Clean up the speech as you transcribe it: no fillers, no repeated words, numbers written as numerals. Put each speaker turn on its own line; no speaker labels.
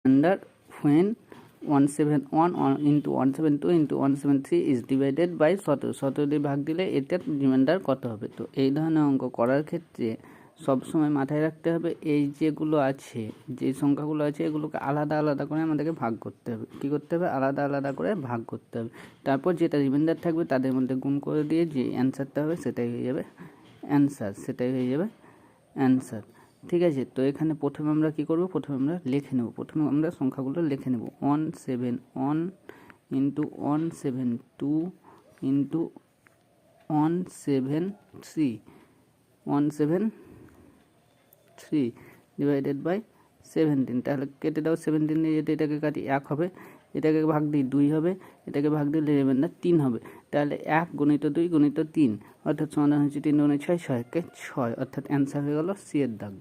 Reminder when 171 into 172 into 173 is divided by 17 দিয়ে ভাগ দিলে এটার রিমাইন্ডার কত হবে। তো এই ধরনের অঙ্ক করার ক্ষেত্রে সবসময় মাথায় রাখতে হবে এই যেগুলো আছে, যে সংখ্যাগুলো আছে এগুলোকে আলাদা আলাদা করে আমাদেরকে ভাগ করতে হবে। কী করতে হবে? আলাদা আলাদা করে ভাগ করতে হবে। তারপর যেটা রিমাইন্ডার থাকবে তাদের মধ্যে গুণ করে দিয়ে যে অ্যান্সারটা হবে সেটাই হয়ে যাবে অ্যান্সার। ঠিক আছে, তো এখানে প্রথমে আমরা কি করব? প্রথমে আমরা লিখে নেব। প্রথমে আমরা সংখ্যাগুলো লিখে নেব। 171 ইন্টু 172 ইন্টু 173 ডিভাইডেড বাই 17। তাহলে কেটে দাও, 17 দিয়ে যদি এটাকে কাটি 1 হবে, এটাকে ভাগ দিই 2 হবে, এটাকে ভাগ দিলে রিমাইন্ডার 3 হবে। তাহলে 1 গুণিত 2 গুণিত 3 অর্থাৎ সমাধান হচ্ছে 3 গুণে 6, 6 কে 6, অর্থাৎ অ্যান্সার হয়ে গেল সি এর দাগ।